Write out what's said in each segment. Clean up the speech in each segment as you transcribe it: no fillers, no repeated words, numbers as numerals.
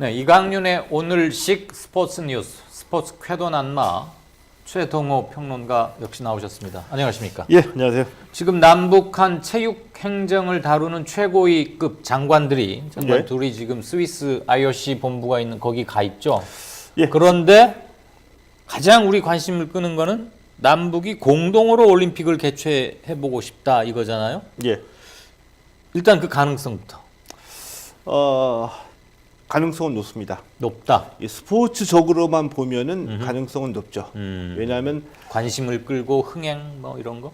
네, 이강윤의 오늘식 스포츠 뉴스, 스포츠 쾌도난마 최동호 평론가 역시 나오셨습니다. 안녕하십니까? 예, 안녕하세요. 지금 남북한 체육 행정을 다루는 최고위급 장관 예. 둘이 지금 스위스 IOC 본부가 있는 거기 가 있죠. 예. 그런데 가장 우리 관심을 끄는 거는 남북이 공동으로 올림픽을 개최해보고 싶다 이거잖아요. 예. 일단 그 가능성부터 가능성은 높습니다. 높다. 이 스포츠적으로만 보면은 가능성은 높죠. 왜냐하면 관심을 끌고 흥행 뭐 이런 거.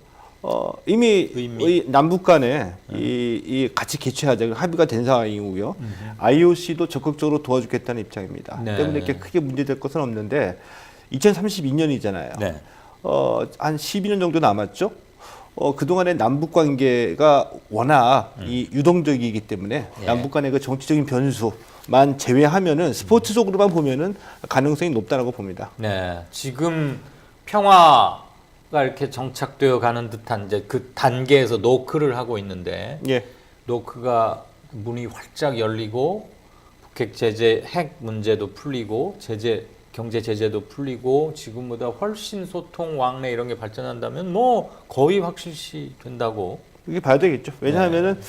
이미 의미. 이 남북 간에 이 같이 개최하자 합의가 된 상황이고요. IOC도 적극적으로 도와주겠다는 입장입니다. 네. 때문에 이렇게 크게 문제될 것은 없는데 2032년이잖아요. 네. 한 12년 정도 남았죠. 그동안의 남북 관계가 워낙 이 유동적이기 때문에 예. 남북 간의 그 정치적인 변수만 제외하면은 스포츠적으로만 보면은 가능성이 높다라고 봅니다. 네. 지금 평화가 이렇게 정착되어 가는 듯한 이제 그 단계에서 노크를 하고 있는데 예. 노크가 문이 활짝 열리고 북핵 제재 핵 문제도 풀리고 경제 제재도 풀리고 지금보다 훨씬 소통 왕래 이런 게 발전한다면 뭐 거의 확실시 된다고. 이게 봐야 되겠죠. 왜냐하면은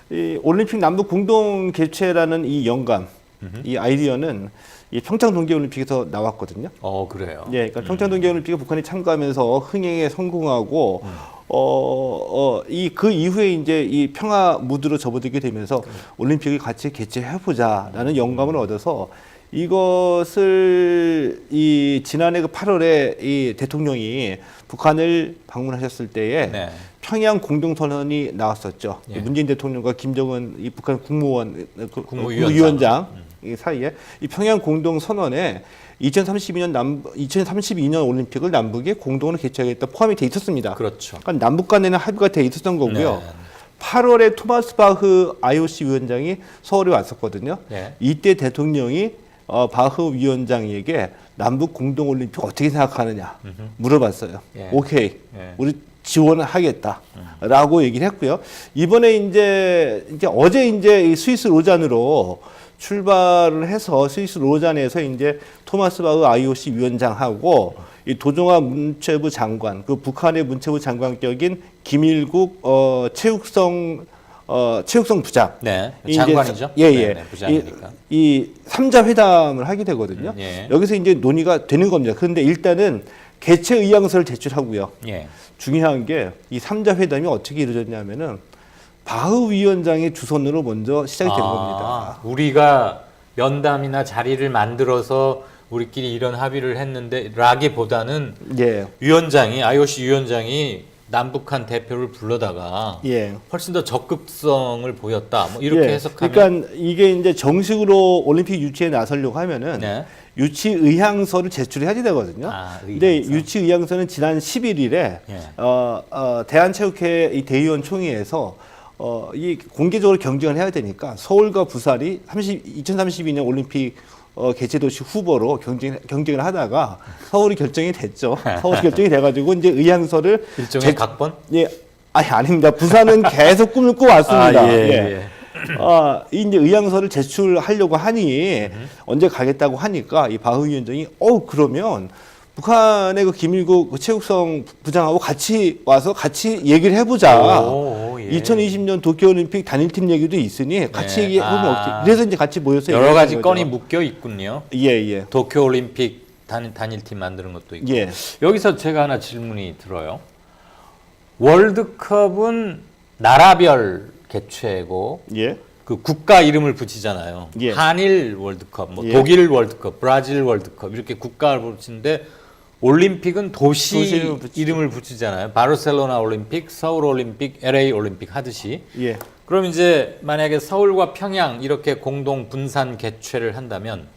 이 올림픽 남북 공동 개최라는 이 영감, 이 아이디어는 이 평창 동계올림픽에서 나왔거든요. 그래요. 예, 그러니까 평창 동계올림픽에 북한이 참가하면서 흥행에 성공하고 그 이후에 이제 이 평화 무드로 접어들게 되면서 올림픽을 같이 개최해보자라는 영감을 얻어서 이것을 이 지난해 그 8월에 이 대통령이 북한을 방문하셨을 때에 네. 평양 공동선언이 나왔었죠. 예. 문재인 대통령과 김정은 이 북한 국무위원장. 이 사이에 이 평양 공동선언에 2032년 올림픽을 남북이 공동으로 개최하겠다 포함이 돼 있었습니다. 그렇죠. 그러니까 남북 간에는 합의가 돼 있었던 거고요. 네. 8월에 토마스 바흐 IOC 위원장이 서울에 왔었거든요. 네. 이때 대통령이 바흐 위원장에게 남북 공동올림픽 어떻게 생각하느냐 물어봤어요. 예. 오케이, 예. 우리 지원을 하겠다라고 얘기를 했고요. 이번에 이제 어제 이 스위스 로잔으로 출발을 해서 스위스 로잔에서 이제 토마스 바흐 IOC 위원장하고 이 도종환 문체부 장관, 그 북한의 문체부 장관격인 김일국 체육성 부장. 네. 이제 장관이죠. 예. 네, 부장이니까. 이 3자 회담을 하게 되거든요. 예. 여기서 이제 논의가 되는 겁니다. 그런데 일단은 개최 의향서를 제출하고요. 예. 중요한 게 이 3자 회담이 어떻게 이루어졌냐면은 바흐 위원장의 주선으로 먼저 시작이 된 겁니다. 우리가 면담이나 자리를 만들어서 우리끼리 이런 합의를 했는데 라기보다는 예. IOC 위원장이 남북한 대표를 불러다가 예. 훨씬 더 적극성을 보였다. 뭐 이렇게 예. 해석하면 그러니까 이게 이제 정식으로 올림픽 유치에 나서려고 하면은 네. 유치 의향서를 제출해야 되거든요. 근데 의향서. 유치 의향서는 지난 11일에 예. 대한체육회 이 대의원 총회에서 이 공개적으로 경쟁을 해야 되니까 서울과 부산이 2032년 올림픽 개최도시 후보로 경쟁을 하다가 서울이 결정이 됐죠. 서울이 결정이 돼가지고 이제 의향서를 일종의 각본? 예, 아닙니다. 부산은 계속 꿈을 꿔왔습니다. 예. 이제 의향서를 제출하려고 하니 언제 가겠다고 하니까 이 바흐 위원장이 그러면 북한의 그 김일국 그 체육성 부장하고 같이 와서 같이 얘기를 해보자. 예. 2020년 도쿄올림픽 단일팀 얘기도 있으니 같이 네. 얘기해보면 어떻게? 그래서 이제 같이 모여서 여러 가지 얘기하는 건이 거죠. 묶여 있군요. 예. 도쿄올림픽 단일팀 만드는 것도 있고. 예. 여기서 제가 하나 질문이 들어요. 월드컵은 나라별 개최고 예. 그 국가 이름을 붙이잖아요. 예. 한일 월드컵, 뭐 예. 독일 월드컵, 브라질 월드컵 이렇게 국가를 붙이는데 올림픽은 도시 이름을 붙이잖아요. 바르셀로나 올림픽, 서울 올림픽, LA 올림픽 하듯이. 예. 그럼 이제 만약에 서울과 평양 이렇게 공동 분산 개최를 한다면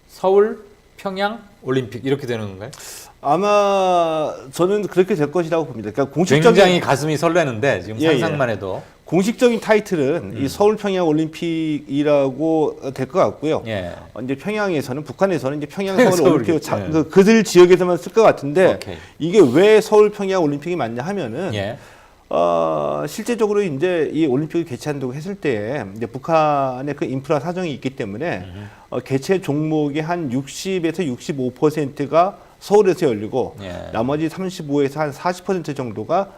서울, 평양 올림픽 이렇게 되는 건가요? 아마 저는 그렇게 될 것이라고 봅니다. 그러니까 공식적인 굉장히 가슴이 설레는데 지금 예, 상상만 해도. 공식적인 타이틀은 이 서울 평양 올림픽이라고 될 것 같고요. 예. 이제 평양에서는 북한에서는 이제 평양 서울 서울 올림픽 올림픽. 그들 지역에서만 쓸 것 같은데 오케이. 이게 왜 서울 평양 올림픽이 맞냐 하면은 예. 실제적으로 이제 이 올림픽을 개최한다고 했을 때 이제 북한의 그 인프라 사정이 있기 때문에 개최 종목의 한 60에서 65%가 서울에서 열리고 예. 나머지 35에서 한 40% 정도가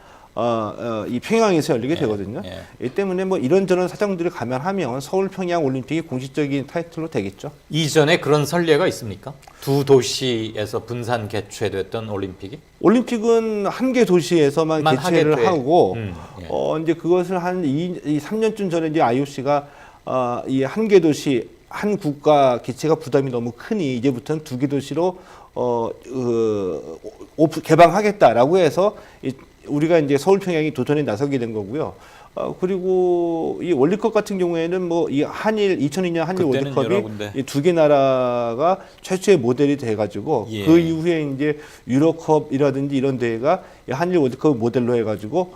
이 평양에서 열리게 되거든요. 예. 이 때문에 뭐 이런저런 사정들을 감안하면 서울 평양 올림픽이 공식적인 타이틀로 되겠죠. 이전에 그런 선례가 있습니까? 두 도시에서 분산 개최됐던 올림픽이? 올림픽은 한 개 도시에서만 만 개최를 하게 돼. 하고 예. 이제 그것을 한 3년쯤 전에 이제 IOC가 이 한 개 도시 한 국가 개최가 부담이 너무 크니 이제부터는 두 개 도시로 개방하겠다라고 해서 우리가 이제 서울 평양이 도전에 나서게 된 거고요. 그리고 이 월드컵 같은 경우에는 뭐 이 한일 2002년 한일 그때는 여러 월드컵이 군데. 이 두 개 나라가 최초의 모델이 돼가지고 예. 그 이후에 이제 유로컵이라든지 이런 대회가 이 한일 월드컵 모델로 해가지고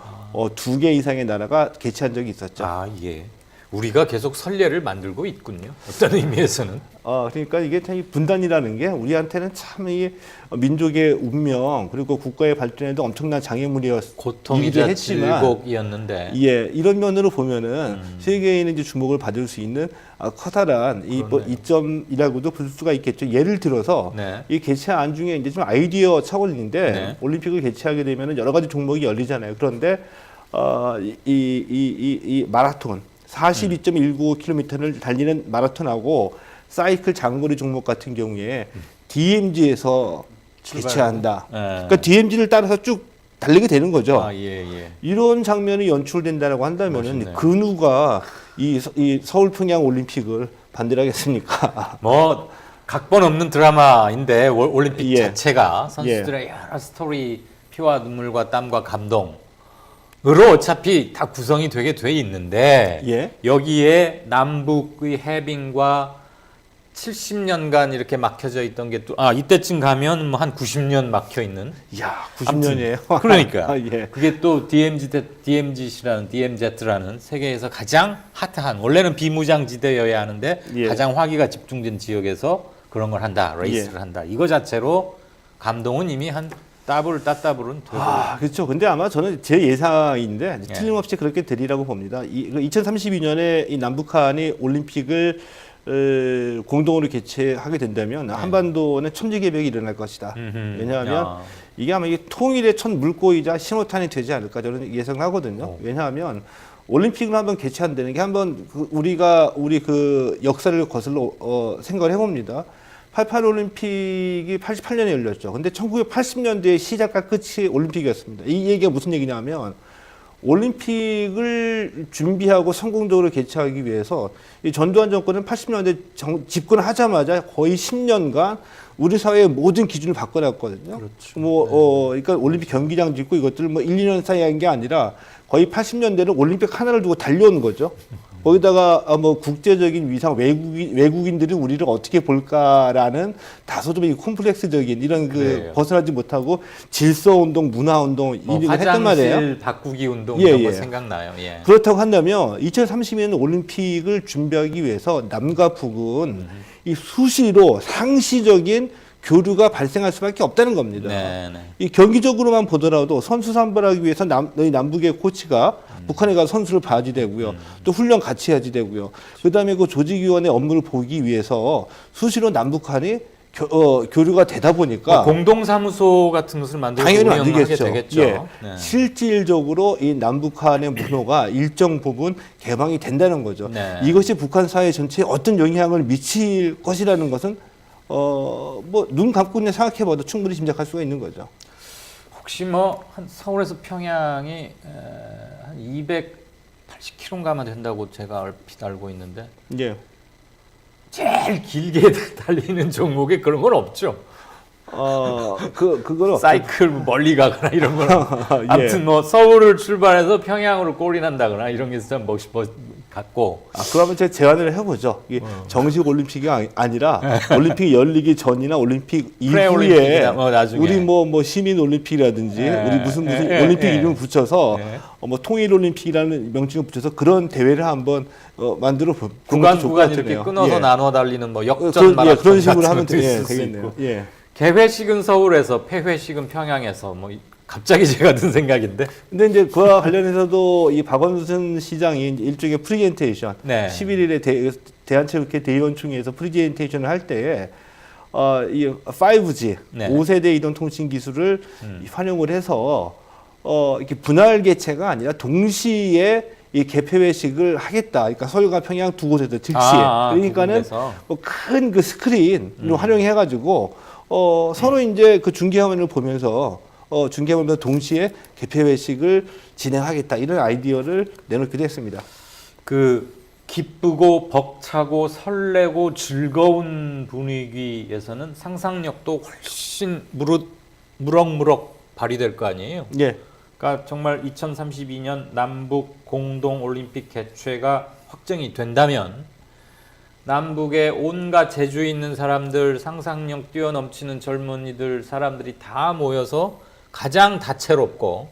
두 개 이상의 나라가 개최한 적이 있었죠. 아, 예. 우리가 계속 선례를 만들고 있군요. 어떤 의미에서는. 그러니까 이게 참 이 분단이라는 게 우리한테는 참 이 민족의 운명 그리고 국가의 발전에도 엄청난 장애물이었기도 고통이자 했지만 질곡이었는데. 예, 이런 면으로 보면은 세계에는 이제 주목을 받을 수 있는 커다란 이 뭐 그러네요. 이점이라고도 볼 수가 있겠죠. 예를 들어서 네. 이 개최안 중에 이제 좀 아이디어 차원인데 네. 올림픽을 개최하게 되면은 여러 가지 종목이 열리잖아요. 그런데 이 마라톤 42.195km를 달리는 마라톤하고 사이클 장거리 종목 같은 경우에 DMZ에서 개최한다. 네. 그러니까 DMZ를 따라서 쭉 달리게 되는 거죠. 아, 예, 예. 이런 장면이 연출된다라고 한다면은 멋있네요. 그 누가 이 서울 평양 올림픽을 반대하겠습니까? 뭐 각본 없는 드라마인데 올림픽 예. 자체가 선수들의 여러 스토리, 피와 눈물과 땀과 감동으로 어차피 다 구성이 되게 돼 있는데 예. 여기에 남북의 해빙과 70년간 이렇게 막혀져 있던 게 또 이때쯤 가면 뭐 한 90년 막혀 있는. 이야, 90년이에요. 그러니까 예. 그게 또 DMZ라는 세계에서 가장 핫한, 원래는 비무장지대여야 하는데 예. 가장 화기가 집중된 지역에서 그런 걸 한다, 레이스를 예. 한다. 이거 자체로 감동은 이미 한 따블은 되고. 그렇죠. 근데 아마 저는 제 예상인데 예. 틀림없이 그렇게 되리라고 봅니다. 2032년에 이 남북한이 올림픽을 공동으로 개최하게 된다면 한반도는 천지개벽이 일어날 것이다. 왜냐하면 야. 이게 아마 이게 통일의 첫 물꼬이자 신호탄이 되지 않을까 저는 예상하거든요. 왜냐하면 올림픽을 한번 개최한다는 게 한번 우리 그 역사를 거슬러 생각을 해봅니다. 88 올림픽이 88년에 열렸죠. 근데 1980년대의 시작과 끝이 올림픽이었습니다. 이 얘기가 무슨 얘기냐면 올림픽을 준비하고 성공적으로 개최하기 위해서 이 전두환 정권은 80년대 집권하자마자 거의 10년간 우리 사회의 모든 기준을 바꿔놨거든요. 그렇죠. 그러니까 올림픽 경기장 짓고 이것들을 뭐 1, 2년 사이에 한 게 아니라 거의 80년대는 올림픽 하나를 두고 달려온 거죠. 거기다가 뭐 국제적인 위상, 외국인들이 우리를 어떻게 볼까라는 다소 좀 콤플렉스적인 이런 그래요. 벗어나지 못하고 질서운동, 문화운동 이런 걸 했단 말이에요. 화장실 바꾸기 운동 예, 이런 거 예. 생각나요. 예. 그렇다고 한다면 2030년 올림픽을 준비하기 위해서 남과 북은 이 수시로 상시적인 교류가 발생할 수밖에 없다는 겁니다. 네, 네. 이 경기적으로만 보더라도 선수 선발하기 위해서 남북의 코치가 북한에 가서 선수를 봐야지 되고요. 또 훈련 같이 해야지 되고요. 그다음에 그 조직위원회 업무를 보기 위해서 수시로 남북한이 교류가 되다 보니까 공동사무소 같은 것을 만들어서 당연히 안 운영하게 되겠죠. 되겠죠. 예. 네. 실질적으로 이 남북한의 문호가 일정 부분 개방이 된다는 거죠. 네. 이것이 북한 사회 전체에 어떤 영향을 미칠 것이라는 것은 뭐 눈 감고 그냥 생각해봐도 충분히 짐작할 수가 있는 거죠. 혹시 뭐 한 서울에서 평양이 한 280km가만 된다고 제가 얼핏 알고 있는데 예. 제일 길게 달리는 종목에 그런 건 없죠. 그거는 사이클 멀리 가거나 이런 거는. 예. 아무튼 뭐 서울을 출발해서 평양으로 골인한다거나 이런 게 참 같고. 그러면 제가 제안을 해보죠. 이게 정식 올림픽이 아니라 올림픽 열리기 전이나 올림픽 이후에 프레올림픽이나 뭐 나중에. 우리 뭐 시민 올림픽이라든지 우리 무슨 올림픽 이름 붙여서 뭐 통일 올림픽이라는 명칭을 붙여서 그런 대회를 한번 만들어 보면 구간 이렇게 끊어서 나눠 달리는 뭐 역전 마라톤 그런 식으로 같은 하면 것도 있을 수 되겠네요. 있고. 예. 개회식은 서울에서, 폐회식은 평양에서 뭐 갑자기 제가 든 생각인데. 근데 이제 그와 관련해서도 이 박원순 시장이 이제 일종의 프리젠테이션, 네. 11일에 대한체육회 대의원총회에서 프리젠테이션을 할 때에 이 5G, 네. 5세대 이동 통신 기술을 활용을 해서 이렇게 분할 개최가 아니라 동시에 이 개폐 회식을 하겠다. 그러니까 서울과 평양 두 곳에서 즉시. 그러니까는 큰 그 스크린으로 활용해가지고 서로 이제 그 중계 화면을 보면서 중계하면서 동시에 개폐 회식을 진행하겠다 이런 아이디어를 내놓기도 했습니다. 그 기쁘고 벅차고 설레고 즐거운 분위기에서는 상상력도 훨씬 무럭무럭 발휘될 거 아니에요. 예. 그러니까 정말 2032년 남북 공동 올림픽 개최가 확정이 된다면 남북의 온갖 재주 있는 사람들, 상상력 뛰어넘치는 젊은이들, 사람들이 다 모여서 가장 다채롭고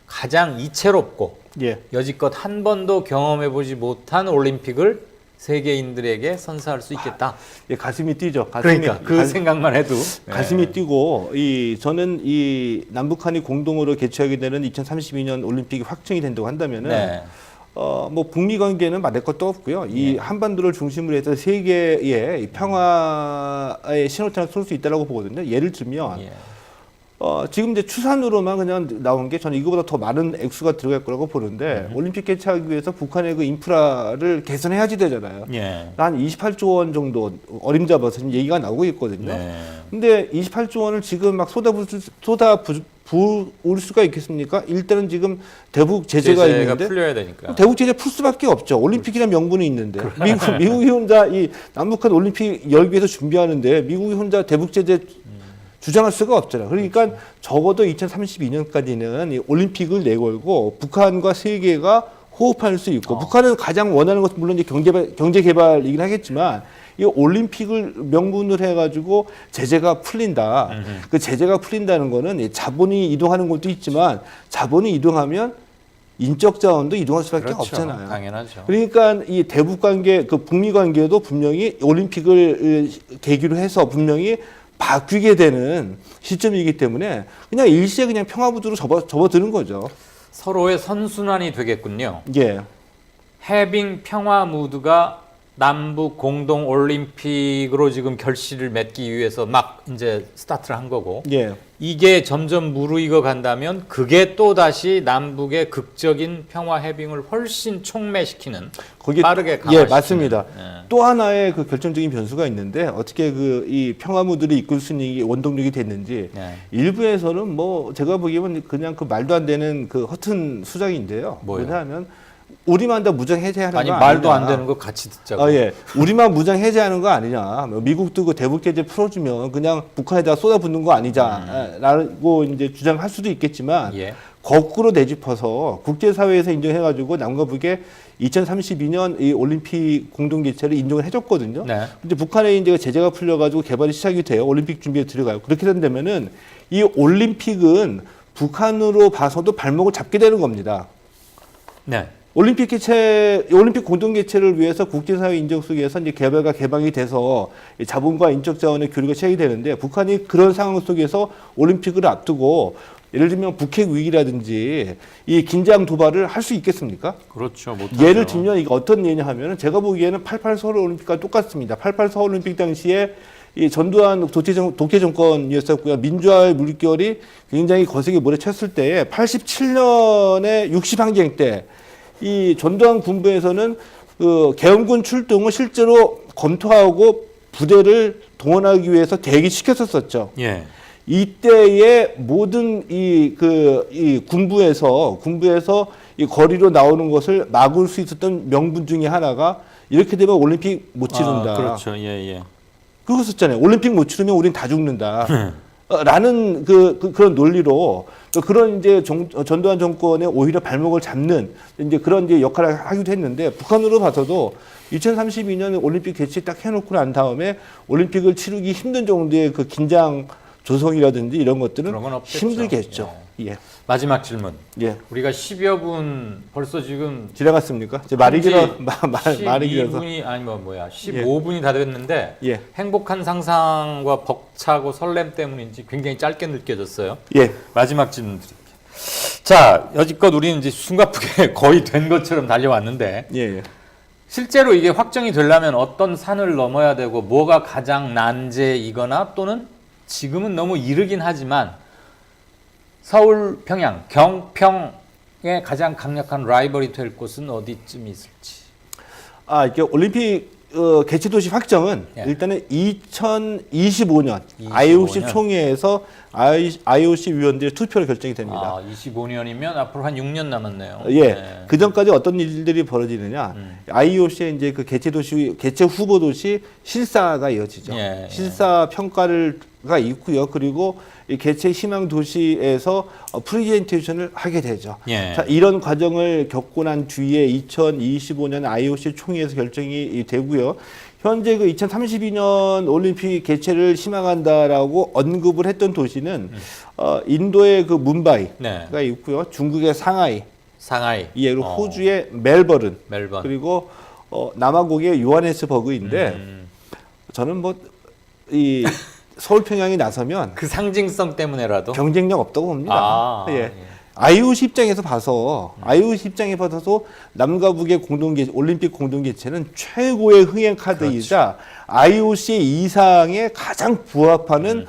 가장 이채롭고 예. 여지껏 한 번도 경험해보지 못한 올림픽을 세계인들에게 선사할 수 있겠다. 예, 가슴이 뛰죠. 그러니까 그 생각만 해도 가슴이 뛰고 저는 이 남북한이 공동으로 개최하게 되는 2032년 올림픽이 확정이 된다고 한다면은 네. 뭐 북미 관계는 말할 것도 없고요. 이 한반도를 중심으로 해서 세계의 이 평화의 신호탄을 쏠 수 있다고 보거든요. 예를 들면 예. 지금 이제 추산으로만 그냥 나온 게 저는 이거보다 더 많은 액수가 들어갈 거라고 보는데 올림픽 개최하기 위해서 북한의 그 인프라를 개선해야지 되잖아요. 예. 한 28조 원 정도 어림잡아서 지금 얘기가 나오고 있거든요. 네. 근데 28조 원을 지금 막 쏟아부을 수가 있겠습니까? 일단은 지금 대북 제재가 있는데 풀려야 되니까. 대북 제재 풀 수밖에 없죠. 올림픽이라는 명분이 있는데 미국이 혼자 이 남북한 올림픽 열기 위해서 준비하는데 미국이 혼자 대북 제재 주장할 수가 없잖아요. 그러니까 적어도 2032년까지는 이 올림픽을 내걸고 북한과 세계가 호흡할 수 있고 북한은 가장 원하는 것은 물론 이제 경제 개발이긴 하겠지만 이 올림픽을 명분으로 해가지고 제재가 풀린다. 그 제재가 풀린다는 거는 이 자본이 이동하는 것도 있지만 자본이 이동하면 인적 자원도 이동할 수밖에 그렇죠. 없잖아요. 당연하죠. 그러니까 이 대북 관계, 그 북미 관계도 분명히 올림픽을 계기로 해서 분명히 바뀌게 되는 시점이기 때문에 그냥 일시에 그냥 평화부두로 접어드는 거죠. 서로의 선순환이 되겠군요. 예. 해빙 평화 무드가 남북 공동 올림픽으로 지금 결실을 맺기 위해서 막 이제 스타트를 한 거고 예. 이게 점점 무르익어 간다면 그게 또 다시 남북의 극적인 평화 해빙을 훨씬 촉매시키는 거기 빠르게 강화시키는. 예, 맞습니다. 예. 또 하나의 그 결정적인 변수가 있는데 어떻게 그 이 평화 무드를 이끌 수 있는 게 원동력이 됐는지 예. 일부에서는 뭐 제가 보기에는 그냥 그 말도 안 되는 그 허튼 수작인데요. 뭐요? 왜냐하면 우리만 다 무장 해제하는 아니 거 말도 아니냐. 안 되는 거 같이 듣자고. 예. 우리만 무장 해제하는 거 아니냐. 뭐 미국도 그 대북 제재 풀어주면 그냥 북한에다 쏟아붓는 거 아니냐라고 이제 주장할 수도 있겠지만 예. 거꾸로 내짚어서 국제사회에서 인정해가지고 남과 북의 2032년 이 올림픽 공동 개최를 인정을 해줬거든요. 네. 근데 북한에 이제 제재가 풀려가지고 개발이 시작이 돼요. 올림픽 준비에 들어가요. 그렇게 된다면은 이 올림픽은 북한으로 봐서도 발목을 잡게 되는 겁니다. 네. 올림픽 공동 개최를 위해서 국제사회 인정 속에서 이제 개발과 개방이 돼서 자본과 인적 자원의 교류가 시작이 되는데 북한이 그런 상황 속에서 올림픽을 앞두고 예를 들면 북핵 위기라든지 이 긴장 도발을 할 수 있겠습니까? 그렇죠. 못하죠. 예를 들면 이게 어떤 예냐 하면은 제가 보기에는 88 서울 올림픽과 똑같습니다. 88 서울 올림픽 당시에 이 전두환 독재 정권이었었고요. 민주화의 물결이 굉장히 거세게 몰아쳤을 때에 87년에 60항쟁 때 이 전두환 군부에서는 그 계엄군 출동을 실제로 검토하고 부대를 동원하기 위해서 대기시켰었죠. 예. 이때의 모든 이 군부에서 이 거리로 나오는 것을 막을 수 있었던 명분 중에 하나가 이렇게 되면 올림픽 못 치른다. 그렇죠. 예, 예. 그랬었잖아요. 올림픽 못 치르면 우린 다 죽는다. 라는 그런 논리로 그런 이제 전두환 정권의 오히려 발목을 잡는 이제 그런 이제 역할을 하기도 했는데 북한으로 봐서도 2032년 올림픽 개최 딱 해놓고 난 다음에 올림픽을 치르기 힘든 정도의 그 긴장 조성이라든지 이런 것들은 그런 건 없겠죠. 힘들겠죠. 예. 마지막 질문. 예. 우리가 10여 분 벌써 지금 지나갔습니까? 제 말이 길어 말이 길어서. 12분이 아니 뭐야 15분이 다 됐는데 예. 행복한 상상과 벅차고 설렘 때문인지 굉장히 짧게 느껴졌어요. 예. 마지막 질문 드릴게요. 자, 여지껏 우리는 이제 숨가쁘게 거의 된 것처럼 달려왔는데 예, 예. 실제로 이게 확정이 되려면 어떤 산을 넘어야 되고 뭐가 가장 난제이거나 또는 지금은 너무 이르긴 하지만 서울, 평양, 경평에 가장 강력한 라이벌이 될 곳은 어디쯤 있을지. 이게 올림픽 개최도시 확정은 예. 일단은 2025년 25년. IOC 총회에서 IOC 위원들의 투표로 결정이 됩니다. 25년이면 앞으로 한 6년 남았네요. 예. 네. 그 전까지 어떤 일들이 벌어지느냐? IOC의 이제 그 개최 후보 도시 실사가 이어지죠. 예, 실사 평가가 있고요. 그리고 이 개최 희망 도시에서 프리젠테이션을 하게 되죠. 예. 자, 이런 과정을 겪고 난 뒤에 2025년 IOC 총회에서 결정이 되고요. 현재 그 2032년 올림픽 개최를 희망한다라고 언급을 했던 도시는 인도의 그 뭄바이가 네. 있고요. 중국의 상하이, 상하이, 그리고 호주의 멜버른, 멜번. 그리고 남아공의 요하네스버그인데 저는 뭐 이 서울 평양이 나서면 그 상징성 때문에라도 경쟁력 없다고 봅니다. 예. 예. IOC 입장에서 봐서 IOC 입장에 봐서 남과 북의 올림픽 공동 개최는 최고의 흥행 카드이자 IOC 이상에 가장 부합하는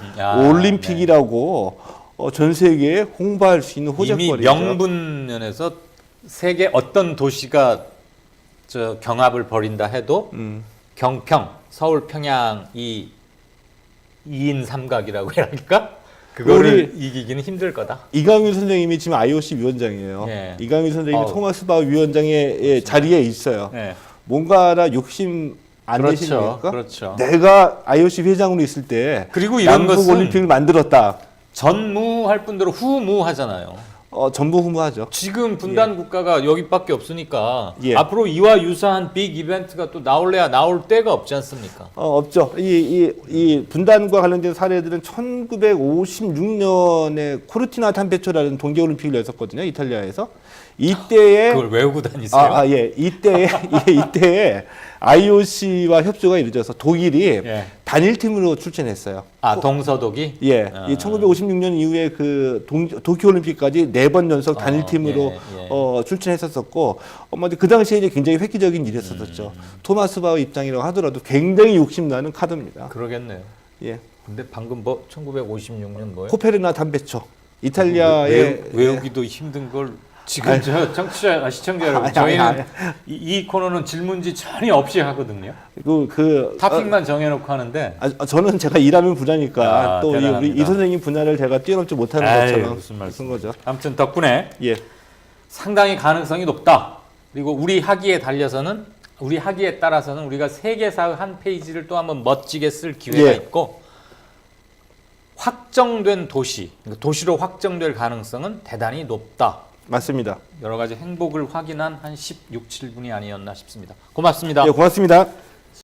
올림픽이라고 전 세계에 홍보할 수 있는 호재거리죠. 이미 명분 면에서 세계 어떤 도시가 저 경합을 벌인다 해도 경평, 서울, 평양 이 2인 삼각이라고 해야 할까? 그거를 이기기는 힘들 거다. 이강윤 선생님이 지금 IOC 위원장이에요. 예. 이강윤 선생님이 토마스 바흐 위원장의 자리에 있어요. 네. 뭔가라 욕심 안 그렇죠. 내십니까? 그렇죠. 내가 IOC 회장으로 있을 때 그리고 이런 남북 것은 올림픽을 만들었다. 전무할 분대로 후무하잖아요. 전부 후무하죠. 지금 분단 국가가 여기밖에 없으니까 예. 앞으로 이와 유사한 빅 이벤트가 또 나올래야 나올 때가 없지 않습니까? 없죠. 이 분단과 관련된 사례들은 1956년에 코르티나 탄페초라는 동계올림픽을 열었거든요. 이탈리아에서. 이때에 그걸 외우고 다니세요? 예. 이때에 IOC와 협조가 이루어져서 독일이 예. 단일팀으로 출전했어요. 동서독이? 예. 이 1956년 이후에 그 도쿄올림픽까지 4번 연속 단일팀으로 출전했었었고, 그 당시에 이제 굉장히 획기적인 일이었었죠. 토마스 바흐 입장이라고 하더라도 굉장히 욕심나는 카드입니다. 그러겠네요. 예. 근데 방금 뭐 1956년 뭐요? 코페르나 탄페초. 이탈리아의 외우기도 힘든 걸 지금 저 청취자 시청자 여러분 저희는 이 코너는 질문지 전혀 없이 하거든요. 타픽만 정해놓고 하는데 저는 제가 일하는 분야니까 또 우리 대단합니다. 이 선생님 분야를 제가 뛰어넘지 못하는 것처럼 무슨 말씀 거죠. 아무튼 덕분에 예. 상당히 가능성이 높다. 그리고 우리 학위에 따라서는 우리가 세계사의 한 페이지를 또 한번 멋지게 쓸 기회가 예. 있고 확정된 도시로 확정될 가능성은 대단히 높다. 맞습니다. 여러 가지 행복을 확인한 한 16, 7분이 아니었나 싶습니다. 고맙습니다. 예, 고맙습니다.